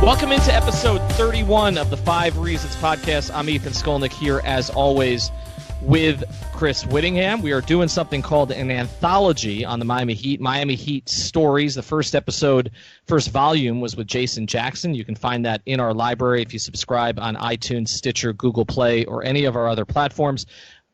Welcome into episode 31 of the 5 Reasons podcast. I'm Ethan Skolnick here, as always, with Chris Whittingham. We are doing something called an anthology on the Miami Heat stories. The first volume was with Jason Jackson. You can find that in our library if you subscribe on iTunes, Stitcher, Google Play, or any of our other platforms.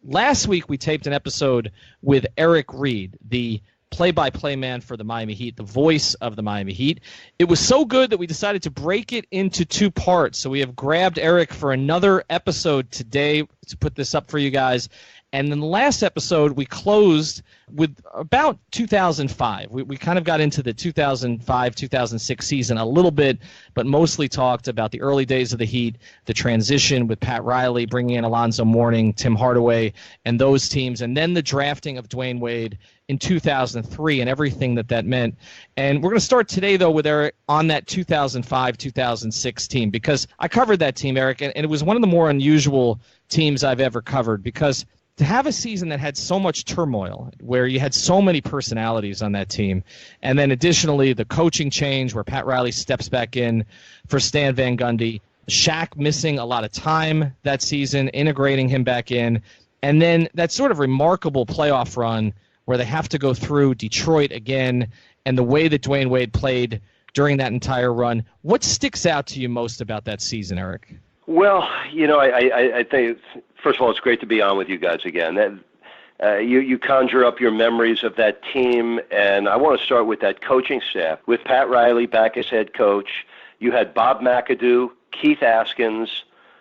Last week, we taped an episode with Eric Reid, the play-by-play man for the Miami Heat, the voice of the Miami Heat. It was so good that we decided to break it into 2 parts. So we have grabbed Eric for another episode today to put this up for you guys. And then the last episode, we closed with about 2005. We kind of got into the 2005-2006 season a little bit, but mostly talked about the early days of the Heat, the transition with Pat Riley, bringing in Alonzo Mourning, Tim Hardaway, and those teams, and then the drafting of Dwyane Wade in 2003 and everything that meant. And we're going to start today, though, with Eric on that 2005-2006 team, because I covered that team, Eric, and it was one of the more unusual teams I've ever covered, because to have a season that had so much turmoil, where you had so many personalities on that team, and then additionally the coaching change where Pat Riley steps back in for Stan Van Gundy, Shaq missing a lot of time that season, integrating him back in, and then that sort of remarkable playoff run where they have to go through Detroit again, and the way that Dwyane Wade played during that entire run. What sticks out to you most about that season, Eric? Well, I think, first of all, it's great to be on with you guys again. You conjure up your memories of that team, and I want to start with that coaching staff. With Pat Riley back as head coach, you had Bob McAdoo, Keith Askins,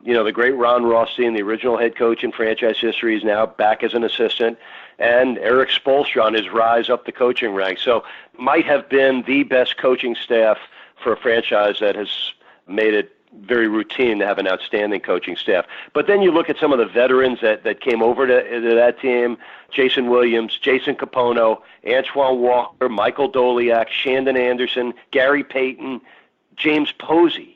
the great Ron Rothstein, the original head coach in franchise history, is now back as an assistant, and Eric Spoelstra on his rise up the coaching ranks. So might have been the best coaching staff for a franchise that has made it very routine to have an outstanding coaching staff. But then you look at some of the veterans that came over to that team: Jason Williams, Jason Capono, Antoine Walker, Michael Doliak, Shandon Anderson, Gary Payton, James Posey.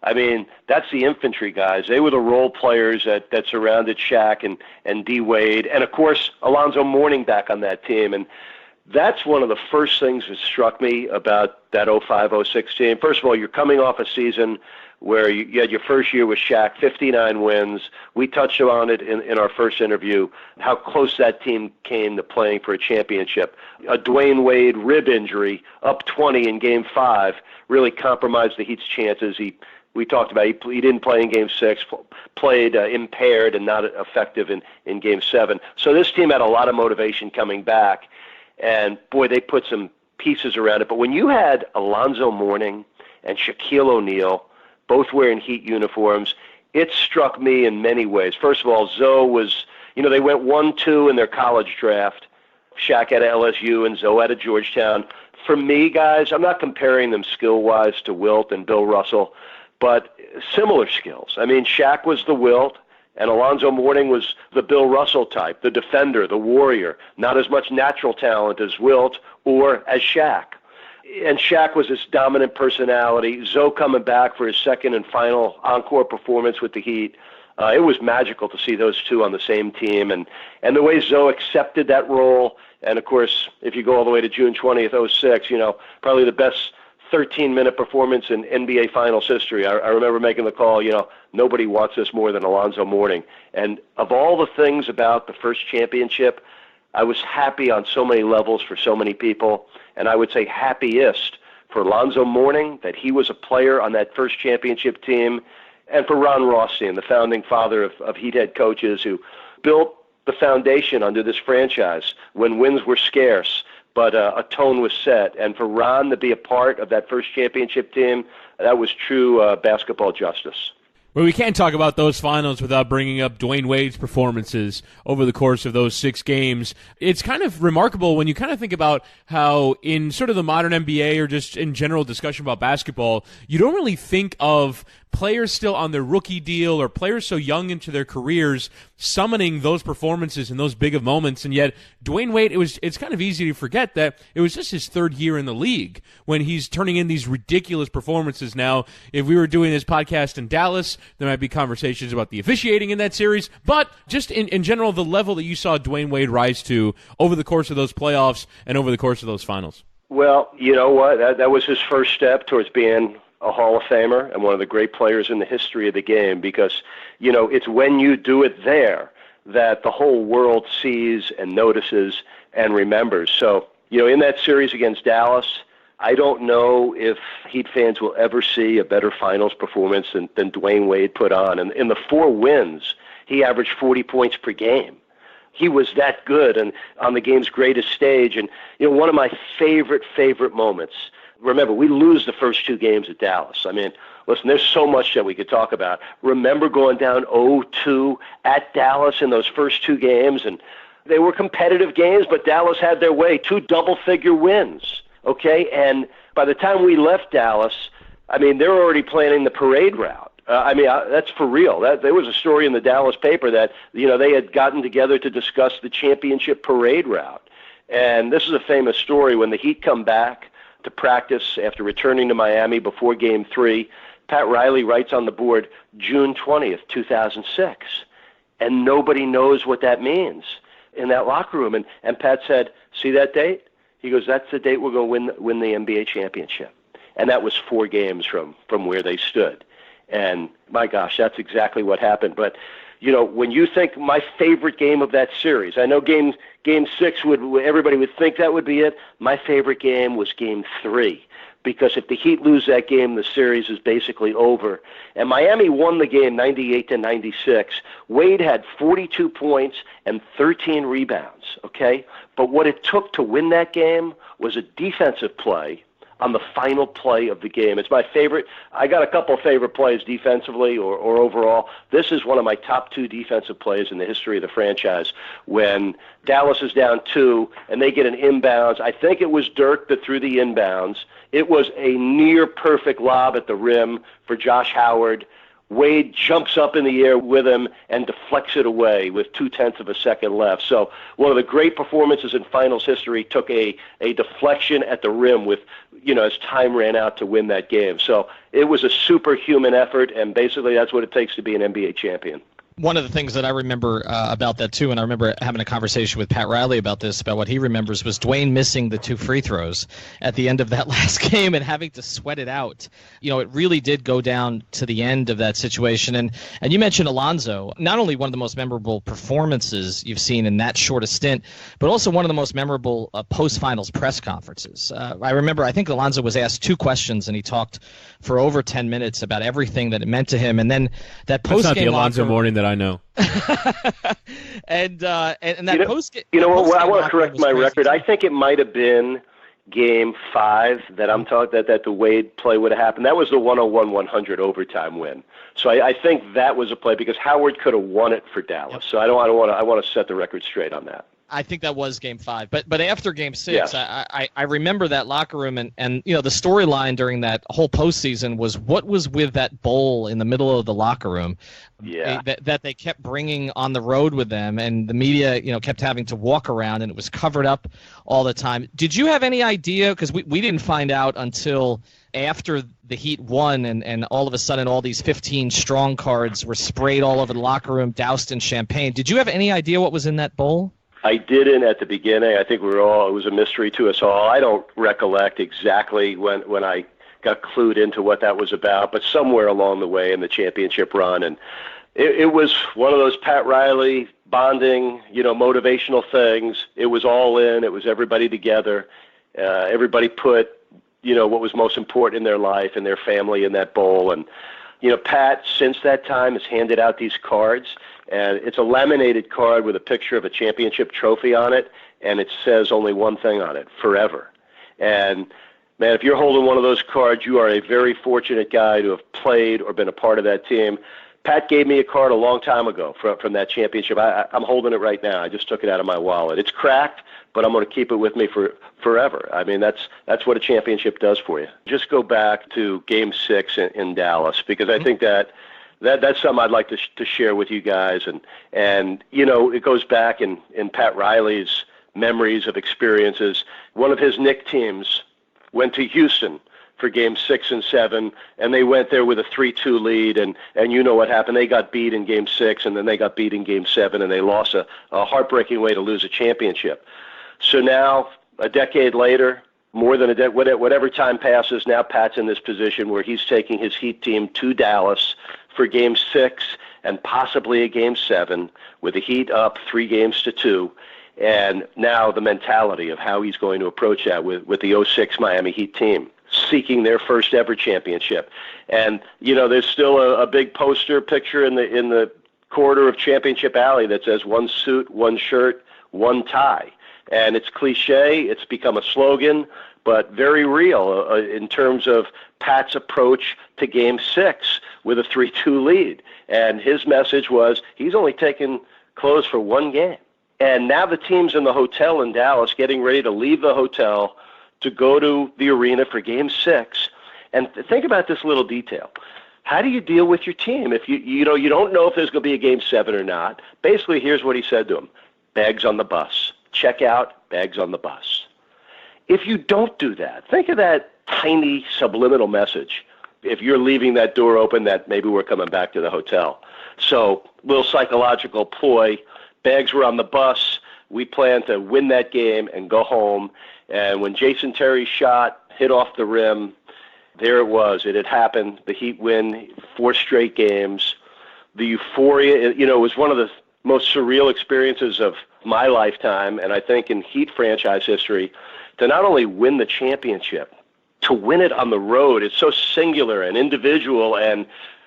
I mean, that's the infantry guys. They were the role players that surrounded Shaq and D. Wade. And, of course, Alonzo Mourning back on that team. And that's one of the first things that struck me about that 05-06 team. First of all, you're coming off a season where you had your first year with Shaq, 59 wins. We touched on it in our first interview, how close that team came to playing for a championship. A Dwyane Wade rib injury, up 20 in Game 5, really compromised the Heat's chances. We talked about he didn't play in Game 6, played impaired and not effective in Game 7. So this team had a lot of motivation coming back, and, boy, they put some pieces around it. But when you had Alonzo Mourning and Shaquille O'Neal both wearing Heat uniforms, it struck me in many ways. First of all, Zoe was, they went 1-2 in their college draft. Shaq at LSU and Zoe at Georgetown. For me, guys, I'm not comparing them skill-wise to Wilt and Bill Russell, but similar skills. I mean, Shaq was the Wilt, and Alonzo Mourning was the Bill Russell type, the defender, the warrior, not as much natural talent as Wilt or as Shaq. And Shaq was this dominant personality. Zoe coming back for his second and final encore performance with the Heat. It was magical to see those two on the same team. And the way Zoe accepted that role, and, of course, if you go all the way to June 20th, 06, probably the best 13-minute performance in NBA Finals history. I remember making the call, nobody wants this more than Alonzo Mourning. And of all the things about the first championship, I was happy on so many levels for so many people, and I would say happiest for Alonzo Mourning that he was a player on that first championship team, and for Ron Rothstein, the founding father of Heat head coaches, who built the foundation under this franchise when wins were scarce, but a tone was set. And for Ron to be a part of that first championship team, that was true basketball justice. Well, we can't talk about those finals without bringing up Dwyane Wade's performances over the course of those 6 games. It's kind of remarkable when you kind of think about how in sort of the modern NBA or just in general discussion about basketball, you don't really think of players still on their rookie deal or players so young into their careers summoning those performances and those big of moments. And yet Dwyane Wade, it's kind of easy to forget that it was just his 3rd year in the league when he's turning in these ridiculous performances. Now, if we were doing this podcast in Dallas, there might be conversations about the officiating in that series, but just in general, the level that you saw Dwyane Wade rise to over the course of those playoffs and over the course of those finals. Well, you know what? That was his first step towards being a Hall of Famer and one of the great players in the history of the game because, it's when you do it there that the whole world sees and notices and remembers. So, in that series against Dallas, I don't know if Heat fans will ever see a better finals performance than Dwyane Wade put on. And in the 4 wins, he averaged 40 points per game. He was that good and on the game's greatest stage. And, one of my favorite moments, remember, we lose the first 2 games at Dallas. I mean, listen, there's so much that we could talk about. Remember going down 0-2 at Dallas in those first 2 games, and they were competitive games, but Dallas had their way, 2 double-figure wins, okay? And by the time we left Dallas, I mean, they're already planning the parade route. That's for real. There was a story in the Dallas paper that, they had gotten together to discuss the championship parade route. And this is a famous story. When the Heat come back to practice after returning to Miami before Game 3, Pat Riley writes on the board June 20th, 2006. And nobody knows what that means in that locker room. And Pat said, see that date? He goes, that's the date we're going to win the NBA championship. And that was 4 games from where they stood. And my gosh, that's exactly what happened. But, when you think my favorite game of that series, I know game 6 everybody would think that would be it. My favorite game was Game 3. Because if the Heat lose that game, the series is basically over. And Miami won the game 98-96. Wade had 42 points and 13 rebounds, okay? But what it took to win that game was a defensive play on the final play of the game. It's my favorite. I got a couple favorite plays defensively or overall. This is one of my top 2 defensive plays in the history of the franchise when Dallas is down 2 and they get an inbounds. I think it was Dirk that threw the inbounds. It was a near perfect lob at the rim for Josh Howard. Wade jumps up in the air with him and deflects it away with 0.2 of a second left. So one of the great performances in finals history took a deflection at the rim with, as time ran out to win that game. So it was a superhuman effort, and basically that's what it takes to be an NBA champion. One of the things that I remember about that, too, and I remember having a conversation with Pat Riley about this, about what he remembers, was Dwyane missing the 2 free throws at the end of that last game and having to sweat it out. It really did go down to the end of that situation. And you mentioned Alonzo, not only one of the most memorable performances you've seen in that short a stint, but also one of the most memorable post-finals press conferences. I think Alonzo was asked 2 questions, and he talked for over 10 minutes about everything that it meant to him. And then that post-game... That's not the Alonzo morning that I know. and that post. I want to correct my record. I think it might have been Game 5 that I'm talking that the Wade play would have happened. That was the 101-100 overtime win. So I think that was a play because Howard could have won it for Dallas. Yep. So I want to set the record straight on that. I think that was Game 5, but after Game 6, I remember that locker room and the storyline during that whole postseason was what was with that bowl in the middle of the locker room, that they kept bringing on the road with them, and the media kept having to walk around, and it was covered up all the time. Did you have any idea? Because we didn't find out until after the Heat won, and all of a sudden all these 15 strong cards were sprayed all over the locker room, doused in champagne. Did you have any idea what was in that bowl? I didn't at the beginning. I think it was a mystery to us all. I don't recollect exactly when I got clued into what that was about, but somewhere along the way in the championship run. And it was one of those Pat Riley bonding, motivational things. It was all in. It was everybody together. Everybody put, what was most important in their life and their family in that bowl. And, Pat, since that time, has handed out these cards. And it's a laminated card with a picture of a championship trophy on it, and it says only one thing on it: forever. And, man, if you're holding one of those cards, you are a very fortunate guy to have played or been a part of that team. Pat gave me a card a long time ago from that championship. I'm holding it right now. I just took it out of my wallet. It's cracked, but I'm going to keep it with me for forever. I mean, that's what a championship does for you. Just go back to Game 6 in Dallas, because I think that's something I'd like to share with you guys. And it goes back in Pat Riley's memories of experiences. One of his Knicks teams went to Houston for Game 6 and 7, and they went there with a 3-2 lead, and you know what happened. They got beat in Game 6, and then they got beat in Game 7, and they lost a heartbreaking way to lose a championship. So now, a decade later, more than whatever time passes, now Pat's in this position where he's taking his Heat team to Dallas for Game 6 and possibly a Game 7 with the Heat up 3-2. And now the mentality of how he's going to approach that with the 06 Miami Heat team, seeking their first ever championship. And, there's still a big poster picture in the corridor of Championship Alley that says 1 suit, 1 shirt, 1 tie. And it's cliche, it's become a slogan, but very real in terms of Pat's approach to Game 6 with a 3-2 lead. And his message was he's only taking clothes for 1 game. And now the team's in the hotel in Dallas getting ready to leave the hotel to go to the arena for Game 6. And think about this little detail. How do you deal with your team if you don't know if there's going to be a Game 7 or not? Basically, here's what he said to him. Bags on the bus. Check out, bags on the bus. If you don't do that, think of that tiny subliminal message. If you're leaving that door open, that maybe we're coming back to the hotel. So, little psychological ploy. Bags were on the bus. We plan to win that game and go home. And when Jason Terry's shot hit off the rim, there it was. It had happened. The Heat win 4 straight games. The euphoria, it was one of the most surreal experiences of my lifetime, and I think in Heat franchise history, to not only win the championship, to win it on the road. It's so singular and individual, and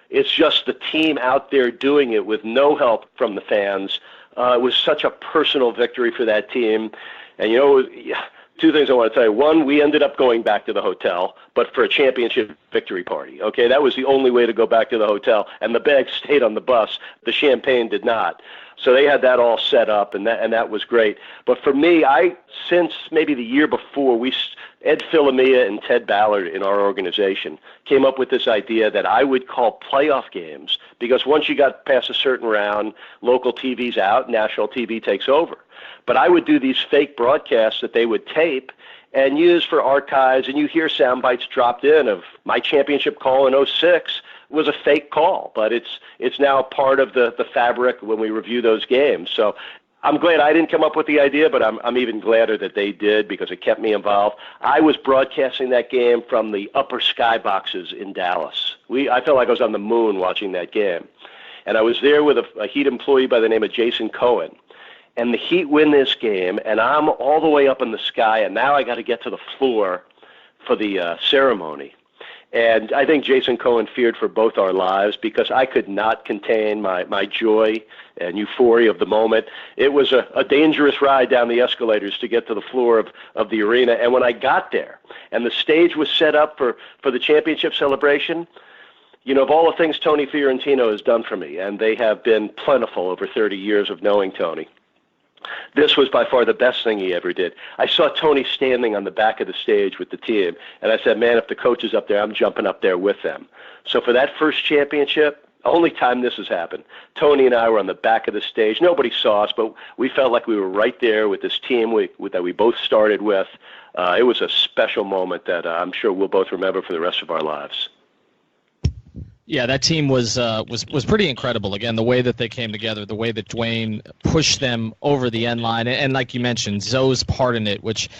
it's just the team out there doing it with no help from the fans. It was such a personal victory for that team. And, 2 things I want to tell you. One, we ended up going back to the hotel, but for a championship victory party. Okay, that was the only way to go back to the hotel, and the bags stayed on the bus. The champagne did not. So they had that all set up, and that was great. But for me, since maybe the year before, Ed Filomia and Ted Ballard in our organization came up with this idea that I would call playoff games, because once you got past a certain round, local TV's out, national TV takes over. But I would do these fake broadcasts that they would tape and use for archives, and you hear sound bites dropped in of my championship call in 06 was a fake call, but it's now part of the fabric when we review those games. So I'm glad I didn't come up with the idea, but I'm even gladder that they did, because it kept me involved. I was broadcasting that game from the upper skyboxes in Dallas. I felt like I was on the moon watching that game. And I was there with a Heat employee by the name of Jason Cohen. And the Heat win this game, and I'm all the way up in the sky, and now I got to get to the floor for the ceremony. And I think Jason Cohen feared for both our lives, because I could not contain my joy and euphoria of the moment. It was a dangerous ride down the escalators to get to the floor of the arena. And when I got there and the stage was set up for the championship celebration, of all the things Tony Fiorentino has done for me, and they have been plentiful over 30 years of knowing Tony, this was by far the best thing he ever did. I saw Tony standing on the back of the stage with the team, and I said, man, if the coach is up there, I'm jumping up there with them. So for that first championship, only time this has happened, Tony and I were on the back of the stage. Nobody saw us, but we felt like we were right there with this team that we both started with. It was a special moment that I'm sure we'll both remember for the rest of our lives. Yeah, that team was pretty incredible. Again, the way that they came together, the way that Dwyane pushed them over the end line, and like you mentioned, Zoe's part in it, which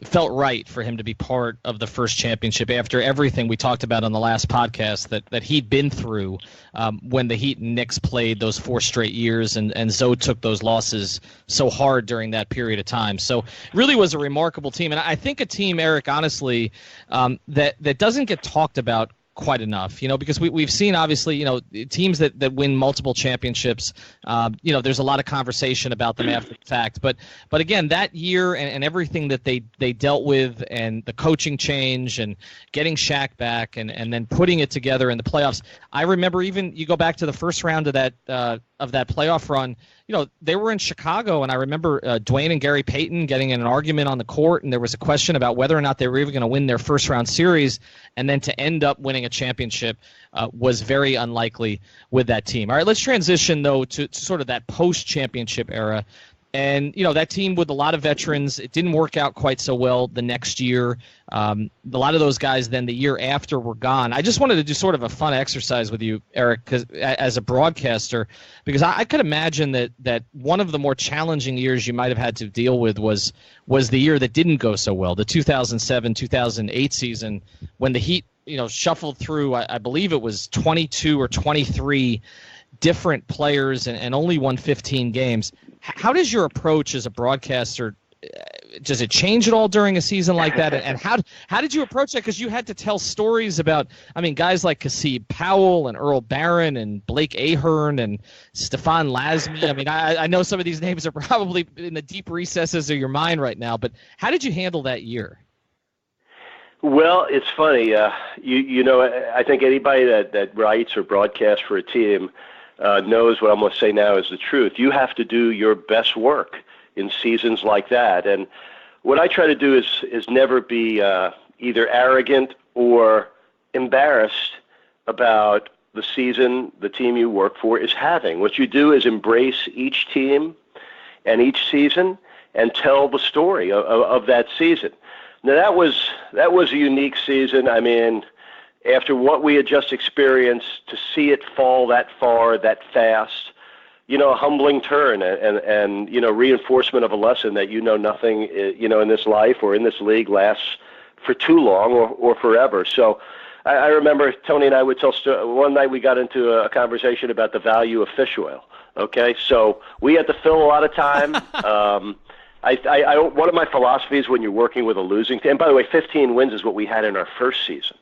felt right for him to be part of the first championship after everything we talked about on the last podcast that he'd been through when the Heat and Knicks played those 4 straight years, and Zoe took those losses so hard during that period of time. So it really was a remarkable team, and I think a team, Eric, honestly, that doesn't get talked about quite enough, because we've seen, obviously, teams that win multiple championships, there's a lot of conversation about them after the fact. But again, that year and everything that they dealt with, and the coaching change and getting Shaq back and then putting it together in the playoffs. I remember, even you go back to the first round of that playoff run, they were in Chicago, and I remember Dwyane and Gary Payton getting in an argument on the court, and there was a question about whether or not they were even going to win their first-round series, and then to end up winning a championship was very unlikely with that team. All right, let's transition, though, to sort of that post-championship era. And, that team with a lot of veterans, it didn't work out quite so well the next year. A lot of those guys then the year after were gone. I just wanted to do sort of a fun exercise with you, Eric, as a broadcaster, because I could imagine that one of the more challenging years you might have had to deal with was the year that didn't go so well, the 2007-2008 season, when the Heat, shuffled through, I believe it was 22 or 23 different players and only won 15 games. How does your approach as a broadcaster, does it change at all during a season like that? And how did you approach that? Because you had to tell stories about, guys like Kasib Powell and Earl Barron and Blake Ahern and Stefan Lasmy. I know some of these names are probably in the deep recesses of your mind right now, but how did you handle that year? Well, it's funny. I think anybody that writes or broadcasts for a team knows what I'm going to say now is the truth. You have to do your best work in seasons like that. And what I try to do is never be either arrogant or embarrassed about the season the team you work for is having. What you do is embrace each team and each season and tell the story of that season. Now, that was a unique season. After what we had just experienced, to see it fall that far, that fast, a humbling turn and reinforcement of a lesson that nothing, in this life or in this league lasts for too long or forever. So I remember Tony and I would tell one night we got into a conversation about the value of fish oil. Okay, so we had to fill a lot of time. One of my philosophies when you're working with a losing team, and by the way, 15 wins is what we had in our first season.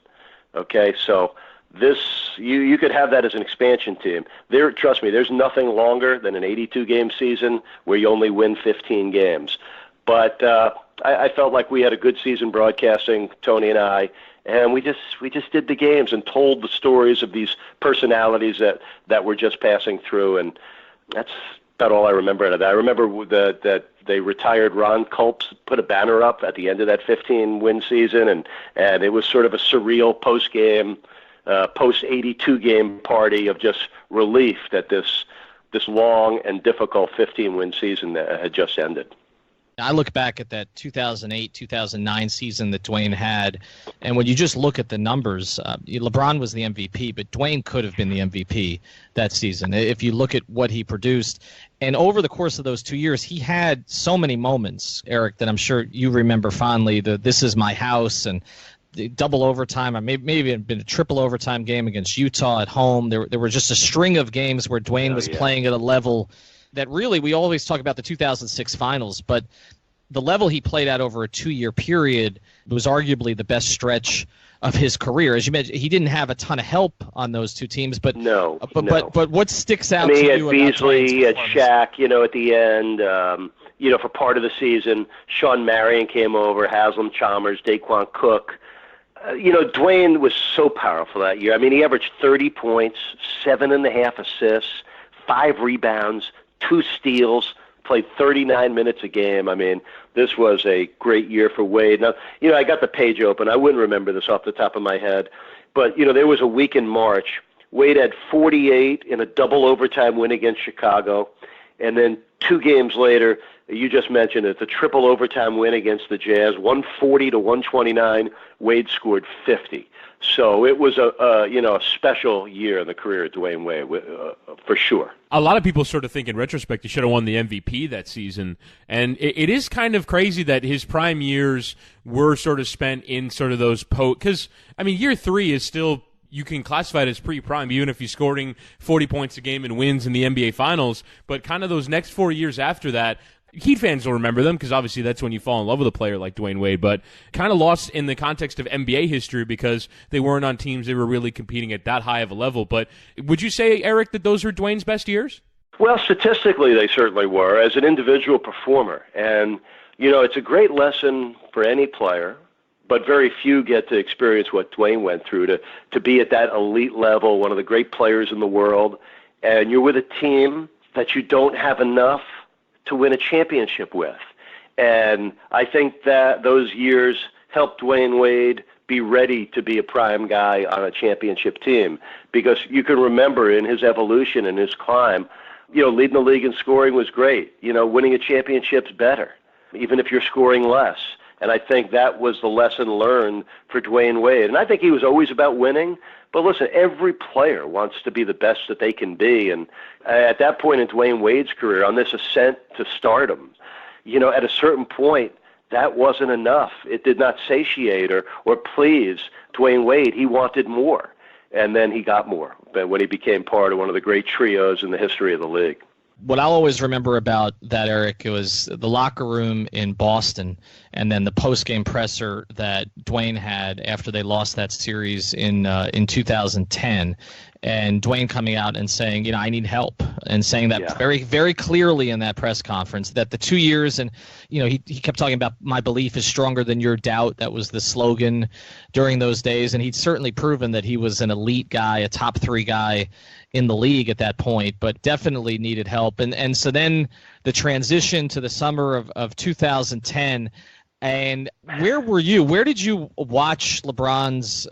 Okay, so this you could have that as an expansion team. Trust me, there's nothing longer than an 82-game season where you only win 15 games. But I felt like we had a good season broadcasting, Tony and I, and we just did the games and told the stories of these personalities that were just passing through, and that's about all I remember out of that. I remember that they retired Ron Culps, put a banner up at the end of that 15-win season, and it was sort of a surreal post-game, post-82-game party of just relief that this long and difficult 15-win season had just ended. I look back at that 2008-2009 season that Dwyane had, and when you just look at the numbers, LeBron was the MVP, but Dwyane could have been the MVP that season if you look at what he produced. And over the course of those 2 years, he had so many moments, Eric, that I'm sure you remember fondly. This is my house, and the double overtime, or maybe it had been a triple overtime game against Utah at home. There were just a string of games where Dwyane was playing at a level that really, we always talk about the 2006 finals, but the level he played at over a 2-year period was arguably the best stretch of his career. As you mentioned, he didn't have a ton of help on those two teams, but But what sticks out to you about Beasley, at Shaq, at the end, for part of the season, Sean Marion came over, Haslam Chalmers, Daquan Cook. Dwyane was so powerful that year. He averaged 30 points, 7.5 assists, 5 rebounds, 2 steals, played 39 minutes a game. This was a great year for Wade. Now, I got the page open. I wouldn't remember this off the top of my head. But, there was a week in March. Wade had 48 in a double overtime win against Chicago. And then 2 games later, you just mentioned it, the triple overtime win against the Jazz, 140-129. Wade scored 50. So it was a special year in the career of Dwyane Wade, for sure. A lot of people sort of think in retrospect he should have won the MVP that season. And it is kind of crazy that his prime years were sort of spent in sort of those because, year 3 is still, you can classify it as pre-prime, even if he's scoring 40 points a game and wins in the NBA Finals. But kind of those next 4 years after that, Heat fans will remember them because obviously that's when you fall in love with a player like Dwyane Wade, but kind of lost in the context of NBA history because they weren't on teams they were really competing at that high of a level. But would you say, Eric, that those were Dwyane's best years? Well, statistically, they certainly were as an individual performer. And, it's a great lesson for any player, but very few get to experience what Dwyane went through to be at that elite level, one of the great players in the world, and you're with a team that you don't have enough to win a championship with. And I think that those years helped Dwyane Wade be ready to be a prime guy on a championship team, because you can remember in his evolution and his climb, leading the league in scoring was great. Winning a championship's better, even if you're scoring less. And I think that was the lesson learned for Dwyane Wade. And I think he was always about winning. But listen, every player wants to be the best that they can be. And at that point in Dwyane Wade's career, on this ascent to stardom, at a certain point, that wasn't enough. It did not satiate or please Dwyane Wade. He wanted more. And then he got more when he became part of one of the great trios in the history of the league. What I'll always remember about that, Eric, it was the locker room in Boston and then the post-game presser that Dwyane had after they lost that series in 2010. And Dwyane coming out and saying, I need help, and saying that very, very clearly in that press conference, that the 2 years, and, he kept talking about my belief is stronger than your doubt. That was the slogan during those days. And he'd certainly proven that he was an elite guy, a top 3 guy in the league at that point, but definitely needed help. And so then the transition to the summer of 2010, and where were you? Where did you watch LeBron's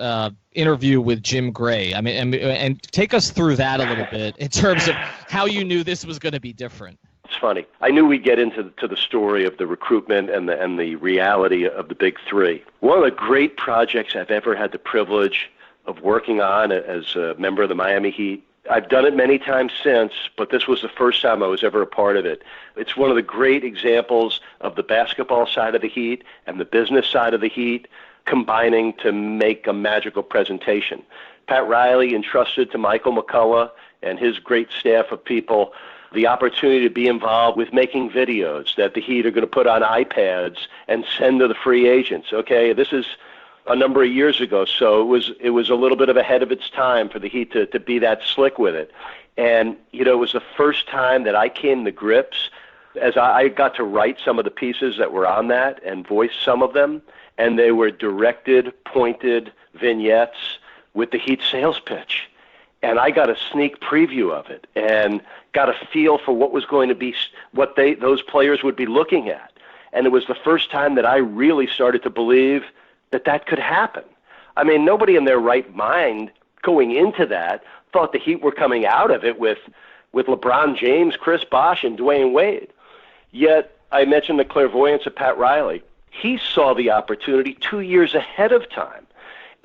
interview with Jim Gray? I mean, and take us through that a little bit in terms of how you knew this was going to be different. It's funny. I knew we'd get into the story of the recruitment and the reality of the big three. One of the great projects I've ever had the privilege of working on as a member of the Miami Heat. I've done it many times since, but this was the first time I was ever a part of it. It's one of the great examples of the basketball side of the Heat and the business side of the Heat combining to make a magical presentation. Pat Riley entrusted to Michael McCullough and his great staff of people the opportunity to be involved with making videos that the Heat are going to put on iPads and send to the free agents. Okay, this is a number of years ago, so it was a little bit of ahead of its time for the Heat to be that slick with it. And, it was the first time that I came to grips as I got to write some of the pieces that were on that and voice some of them, and they were directed, pointed vignettes with the Heat sales pitch. And I got a sneak preview of it and got a feel for what was going to be, what those players would be looking at. And it was the first time that I really started to believe that could happen. I mean, nobody in their right mind going into that thought the Heat were coming out of it with LeBron James, Chris Bosh, and Dwyane Wade. Yet, I mentioned the clairvoyance of Pat Riley. He saw the opportunity 2 years ahead of time.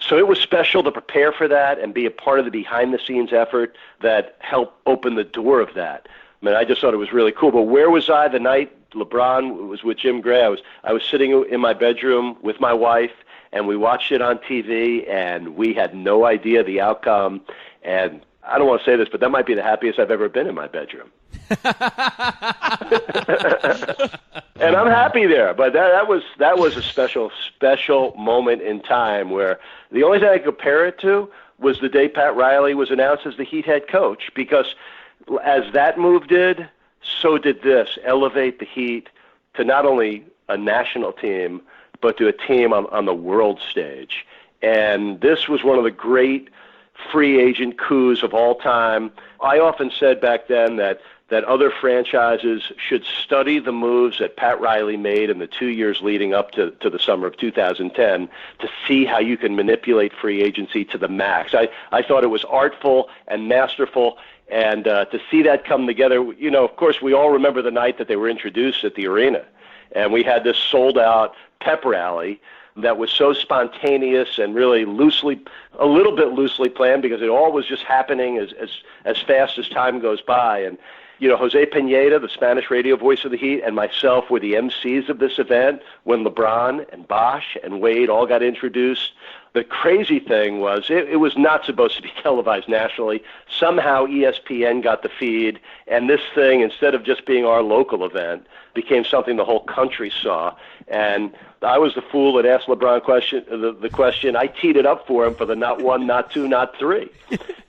So it was special to prepare for that and be a part of the behind-the-scenes effort that helped open the door of that. I mean, I just thought it was really cool. But where was I the night LeBron was with Jim Gray? I was sitting in my bedroom with my wife, and we watched it on TV, and we had no idea the outcome. And I don't want to say this, but that might be the happiest I've ever been in my bedroom. And I'm happy there. But that was a special moment in time where the only thing I could compare it to was the day Pat Riley was announced as the Heat head coach, because as that move did, so did this elevate the Heat to not only a national team, but to a team on the world stage. And this was one of the great free agent coups of all time. I often said back then that other franchises should study the moves that Pat Riley made in the 2 years leading up to the summer of 2010 to see how you can manipulate free agency to the max. I thought it was artful and masterful, and to see that come together, of course, we all remember the night that they were introduced at the arena, and we had this sold-out pep rally that was so spontaneous and really a little bit loosely planned, because it all was just happening as fast as time goes by. And, Jose Pineda, the Spanish radio voice of the Heat, and myself were the MCs of this event when LeBron and Bosh and Wade all got introduced. The crazy thing was it was not supposed to be televised nationally. Somehow ESPN got the feed, and this thing, instead of just being our local event, became something the whole country saw. And I was the fool that asked LeBron the question. I teed it up for him for the not one, not two, not three.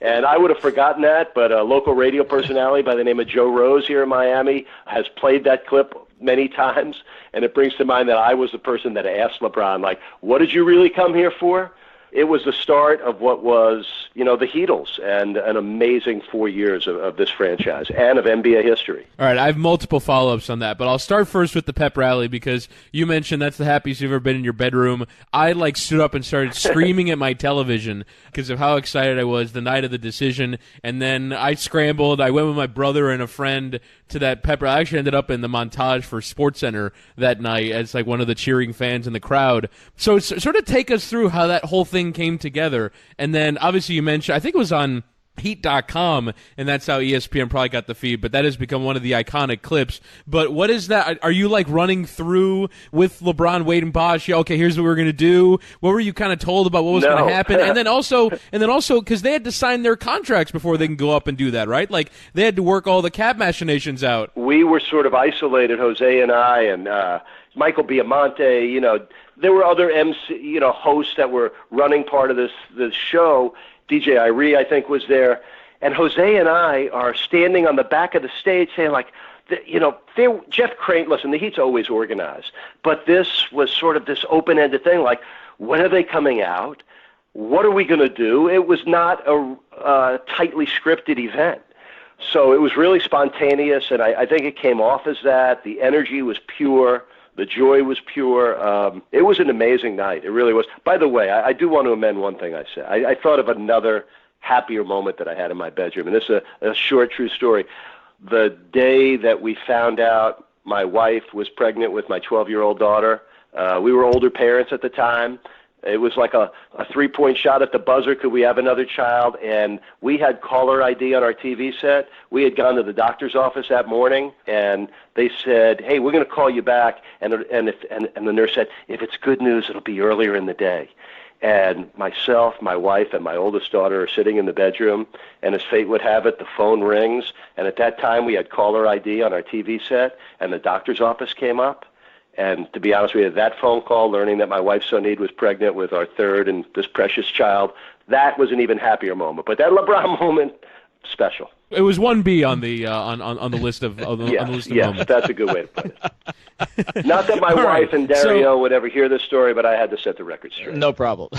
And I would have forgotten that, but a local radio personality by the name of Joe Rose here in Miami has played that clip many times, and it brings to mind that I was the person that asked LeBron, what did you really come here for? it was the start of what was, the Heatles and an amazing 4 years of this franchise and of NBA history. All right, I have multiple follow-ups on that, but I'll start first with the pep rally because you mentioned that's the happiest you've ever been in your bedroom. I stood up and started screaming at my television because of how excited I was the night of the decision, and then I scrambled. I went with my brother and a friend to that pep rally. I actually ended up in the montage for SportsCenter that night as like one of the cheering fans in the crowd. So sort of take us through how that whole thing came together, and then obviously you mentioned, I think it was on Heat.com, and that's how ESPN probably got the feed, but that has become one of the iconic clips. But what is that? Are you like running through with LeBron, Wade, and Bosh? Okay, here's what we're going to do. What were you kind of told about what was going to happen? And then also, because they had to sign their contracts before they can go up and do that, right? Like, they had to work all the cap machinations out. We were sort of isolated, Jose and I, and Michael Biamonte, there were other MC, hosts that were running part of this show. DJ Irie, I think, was there. And Jose and I are standing on the back of the stage saying, like, Jeff Crane, listen, the Heat's always organized. But this was sort of this open-ended thing, like, when are they coming out? What are we going to do? It was not a tightly scripted event. So it was really spontaneous, and I think it came off as that. The energy was pure. The joy was pure. It was an amazing night. It really was. By the way, I do want to amend one thing I said. I thought of another happier moment that I had in my bedroom, and this is a short, true story. The day that we found out my wife was pregnant with my 12-year-old daughter, we were older parents at the time. It was like a three-point shot at the buzzer. Could we have another child? And we had caller ID on our TV set. We had gone to the doctor's office that morning, and they said, "Hey, we're going to call you back." And the nurse said, "If it's good news, it'll be earlier in the day." And myself, my wife, and my oldest daughter are sitting in the bedroom, and as fate would have it, the phone rings. And at that time, we had caller ID on our TV set, and the doctor's office came up. And to be honest with you, that phone call, learning that my wife, Sonid, was pregnant with our third and this precious child, that was an even happier moment. But that LeBron moment, special. It was 1B on the on the list of on the list of moments. That's a good way to put it. Not that my wife and Dario would ever hear this story, but I had to set the record straight. No problem.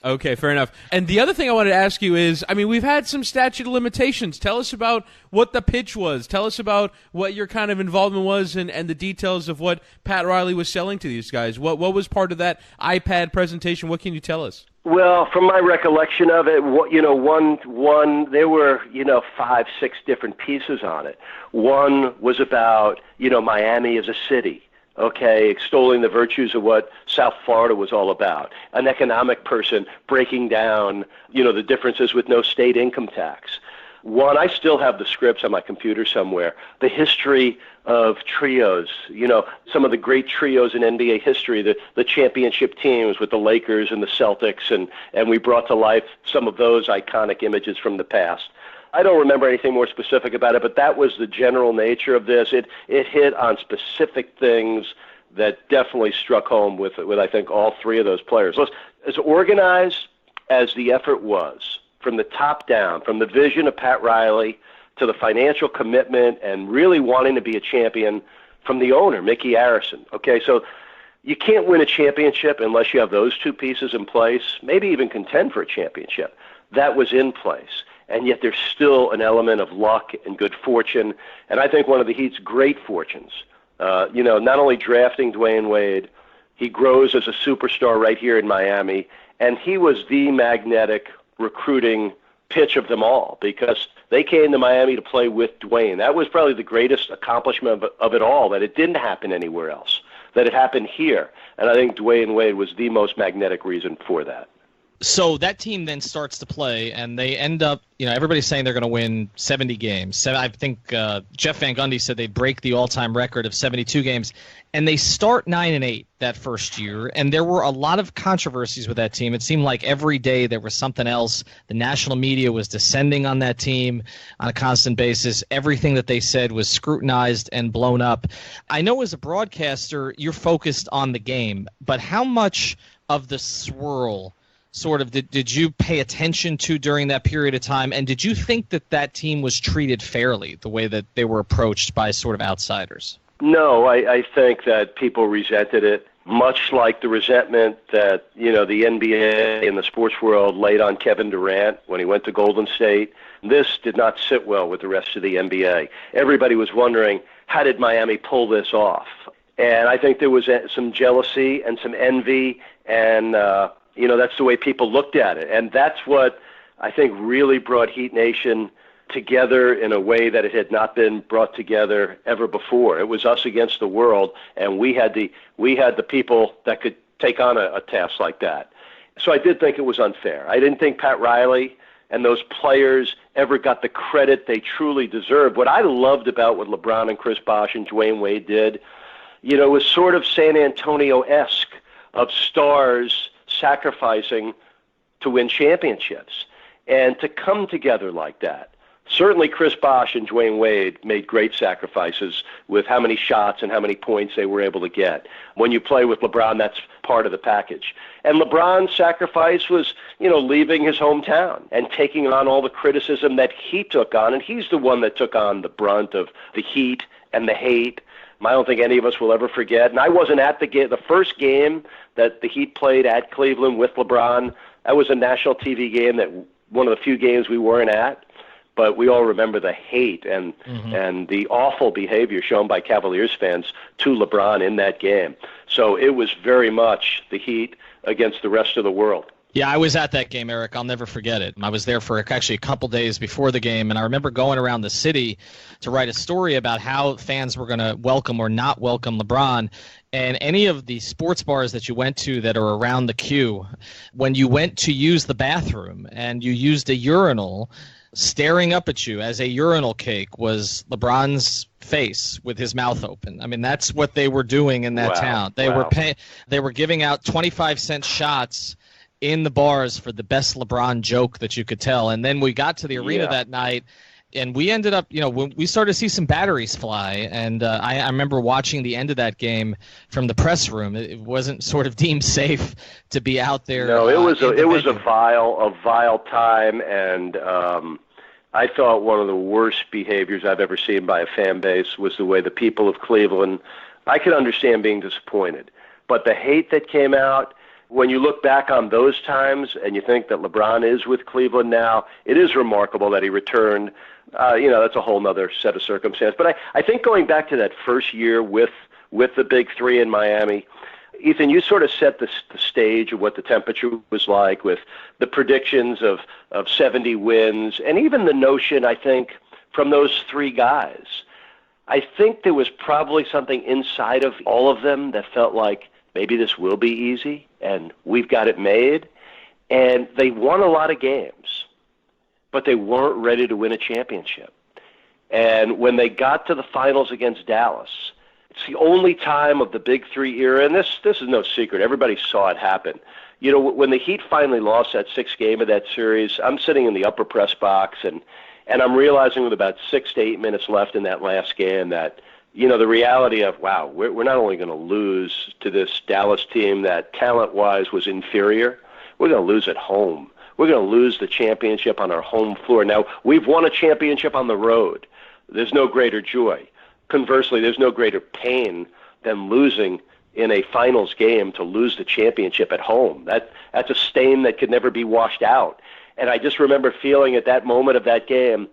Okay, fair enough. And the other thing I wanted to ask you is, we've had some statute of limitations. Tell us about what the pitch was. Tell us about what your kind of involvement was and the details of what Pat Riley was selling to these guys. What was part of that iPad presentation? What can you tell us? Well, from my recollection of it, there were 5, 6 different pieces on it. One was about, Miami as a city. Okay, extolling the virtues of what South Florida was all about. An economic person breaking down, the differences with no state income tax. One, I still have the scripts on my computer somewhere. The history of trios, some of the great trios in NBA history, the championship teams with the Lakers and the Celtics, and we brought to life some of those iconic images from the past. I don't remember anything more specific about it, but that was the general nature of this. It hit on specific things that definitely struck home with I think all three of those players. As organized as the effort was, from the top down, from the vision of Pat Riley to the financial commitment and really wanting to be a champion from the owner, Mickey Arison. Okay, so you can't win a championship unless you have those two pieces in place, maybe even contend for a championship. That was in place. And yet there's still an element of luck and good fortune. And I think one of the Heat's great fortunes, not only drafting Dwyane Wade, he grows as a superstar right here in Miami, and he was the magnetic recruiting pitch of them all because they came to Miami to play with Dwyane. That was probably the greatest accomplishment of it all, that it didn't happen anywhere else, that it happened here. And I think Dwyane Wade was the most magnetic reason for that. So that team then starts to play, and they end up, everybody's saying they're going to win 70 games. I think Jeff Van Gundy said they break the all-time record of 72 games, and they start 9-8 that first year, and there were a lot of controversies with that team. It seemed like every day there was something else. The national media was descending on that team on a constant basis. Everything that they said was scrutinized and blown up. I know as a broadcaster, you're focused on the game, but how much of the swirl sort of did you pay attention to during that period of time, and did you think that team was treated fairly, the way that they were approached by sort of outsiders? No, I think that people resented it. much like the resentment that, the NBA and the sports world laid on Kevin Durant when he went to Golden State. This did not sit well with the rest of the NBA. Everybody was wondering, how did Miami pull this off? And I think there was some jealousy and some envy, and, that's the way people looked at it. And that's what I think really brought Heat Nation together in a way that it had not been brought together ever before. It was us against the world, and we had the people that could take on a task like that. So I did think it was unfair. I didn't think Pat Riley and those players ever got the credit they truly deserved. What I loved about what LeBron and Chris Bosh and Dwyane Wade did, was sort of San Antonio-esque of stars sacrificing to win championships. And to come together like that. Certainly Chris Bosh and Dwyane Wade made great sacrifices with how many shots and how many points they were able to get. When you play with LeBron, that's part of the package. And LeBron's sacrifice was, leaving his hometown and taking on all the criticism that he took on. And he's the one that took on the brunt of the heat and the hate. I don't think any of us will ever forget. And I wasn't at the first game that the Heat played at Cleveland with LeBron. That was a national TV game, that one of the few games we weren't at. But we all remember the hate and the awful behavior shown by Cavaliers fans to LeBron in that game. So it was very much the Heat against the rest of the world. Yeah, I was at that game, Eric. I'll never forget it. I was there for actually a couple days before the game, and I remember going around the city to write a story about how fans were going to welcome or not welcome LeBron. And any of the sports bars that you went to that are around the queue, when you went to use the bathroom and you used a urinal, staring up at you as a urinal cake was LeBron's face with his mouth open. I mean, that's what they were doing in that town. They were giving out 25-cent shots in the bars for the best LeBron joke that you could tell. And then we got to the arena that night, and we ended up, we started to see some batteries fly. And I remember watching the end of that game from the press room. It wasn't sort of deemed safe to be out there. No, it was a vile time, and I thought one of the worst behaviors I've ever seen by a fan base was the way the people of Cleveland. I could understand being disappointed, but the hate that came out. When you look back on those times and you think that LeBron is with Cleveland now, it is remarkable that he returned. That's a whole other set of circumstances. But I think going back to that first year with the Big Three in Miami, Ethan, you sort of set the stage of what the temperature was like with the predictions of 70 wins, and even the notion, I think, from those three guys. I think there was probably something inside of all of them that felt like, maybe this will be easy, and we've got it made. And they won a lot of games, but they weren't ready to win a championship. And when they got to the finals against Dallas, it's the only time of the Big Three era, and this is no secret. Everybody saw it happen. When the Heat finally lost that sixth game of that series, I'm sitting in the upper press box, and I'm realizing with about 6 to 8 minutes left in that last game that the reality of, wow, we're not only going to lose to this Dallas team that talent-wise was inferior, we're going to lose at home. We're going to lose the championship on our home floor. Now, we've won a championship on the road. There's no greater joy. Conversely, there's no greater pain than losing in a finals game to lose the championship at home. That's a stain that could never be washed out. And I just remember feeling at that moment of that game,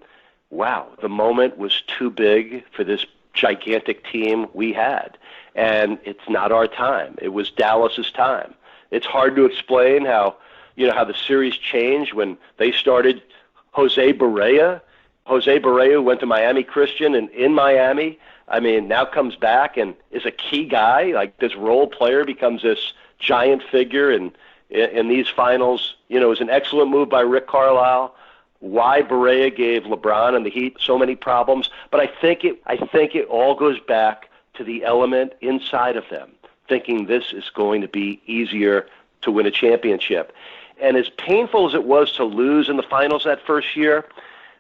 wow, the moment was too big for this gigantic team we had, and it's not our time. It was Dallas's time. It's hard to explain how the series changed when they started Jose Barea. Jose Barea went to Miami Christian, and in Miami, now comes back and is a key guy. Like, this role player becomes this giant figure, and in these finals, it was an excellent move by Rick Carlisle. Why Barea gave LeBron and the Heat so many problems, but I think it all goes back to the element inside of them, thinking this is going to be easier to win a championship. And as painful as it was to lose in the finals that first year,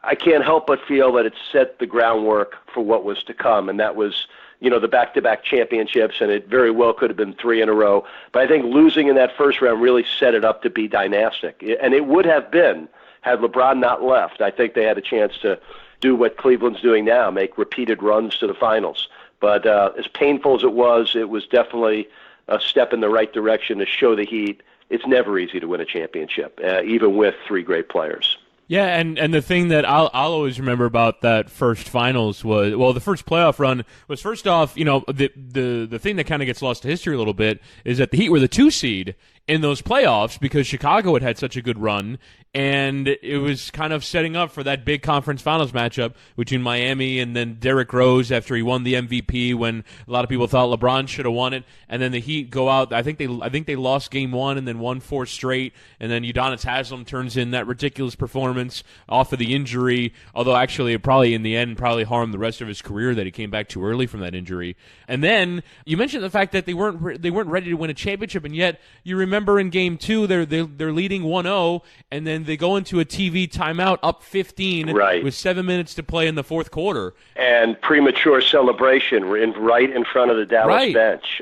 I can't help but feel that it set the groundwork for what was to come, and that was, the back-to-back championships, and it very well could have been 3 in a row. But I think losing in that first round really set it up to be dynastic, and it would have been had LeBron not left. I think they had a chance to do what Cleveland's doing now, make repeated runs to the finals. But as painful as it was definitely a step in the right direction to show the Heat it's never easy to win a championship, even with three great players. Yeah, and the thing that I'll always remember about that first finals was, well, the first playoff run was, first off, the thing that kind of gets lost to history a little bit is that the Heat were the 2 seed in those playoffs because Chicago had such a good run, and it was kind of setting up for that big conference finals matchup between Miami and then Derrick Rose after he won the MVP when a lot of people thought LeBron should have won it, and then the Heat go out. I think they lost game 1 and then won 4 straight, and then Udonis Haslem turns in that ridiculous performance off of the injury, although actually it probably in the end harmed the rest of his career that he came back too early from that injury. And then you mentioned the fact that they weren't ready to win a championship, and yet you remember in game 2 they're leading 1-0, and then they go into a TV timeout up 15 with 7 minutes to play in the fourth quarter. And premature celebration right in front of the Dallas bench.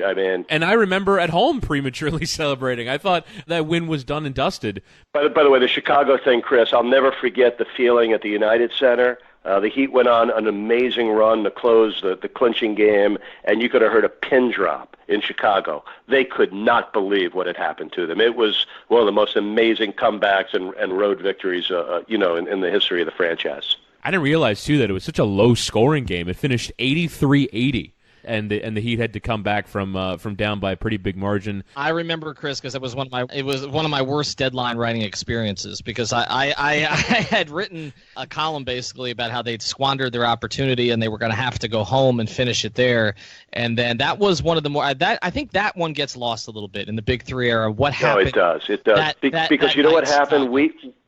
And I remember at home prematurely celebrating. I thought that win was done and dusted. By the way, the Chicago thing, Chris, I'll never forget the feeling at the United Center. The Heat went on an amazing run to close the clinching game, and you could have heard a pin drop in Chicago. They could not believe what had happened to them. It was one of the most amazing comebacks and road victories, in the history of the franchise. I didn't realize, too, that it was such a low-scoring game. It finished 83-80. And the Heat had to come back from down by a pretty big margin. I remember, Chris, because it was one of my worst deadline writing experiences, because I had written a column basically about how they'd squandered their opportunity and they were going to have to go home and finish it there. And then that was one of the more I think that one gets lost a little bit in the Big Three era. What happened? No, it does. Because you know what happened?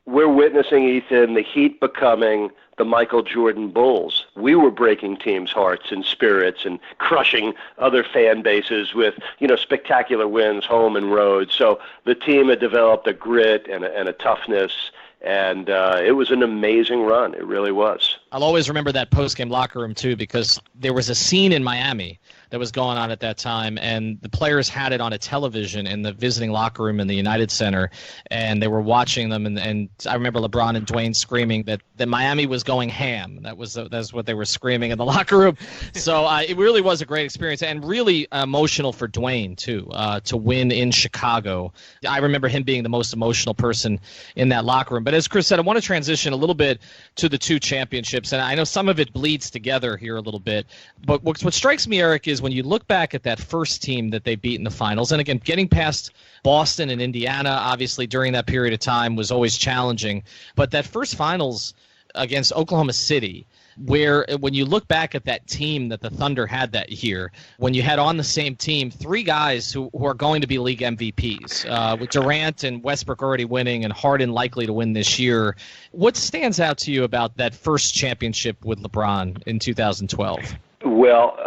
We're witnessing, Ethan, the Heat becoming the Michael Jordan Bulls. We were breaking teams' hearts and spirits and crushing other fan bases with, spectacular wins home and road. So the team had developed a grit and a toughness, and it was an amazing run. It really was. I'll always remember that post-game locker room, too, because there was a scene in Miami that was going on at that time, and the players had it on a television in the visiting locker room in the United Center, and they were watching them, and I remember LeBron and Dwyane screaming that Miami was going ham. That's what they were screaming in the locker room. So it really was a great experience, and really emotional for Dwyane, too, to win in Chicago. I remember him being the most emotional person in that locker room. But as Chris said, I want to transition a little bit to the 2 championships, and I know some of it bleeds together here a little bit, but what strikes me, Eric, is when you look back at that first team that they beat in the finals, and again, getting past Boston and Indiana, obviously during that period of time was always challenging, but that first finals against Oklahoma City, where when you look back at that team that the Thunder had that year, when you had on the same team 3 guys who are going to be league MVPs, with Durant and Westbrook already winning and Harden likely to win this year, what stands out to you about that first championship with LeBron in 2012? Well,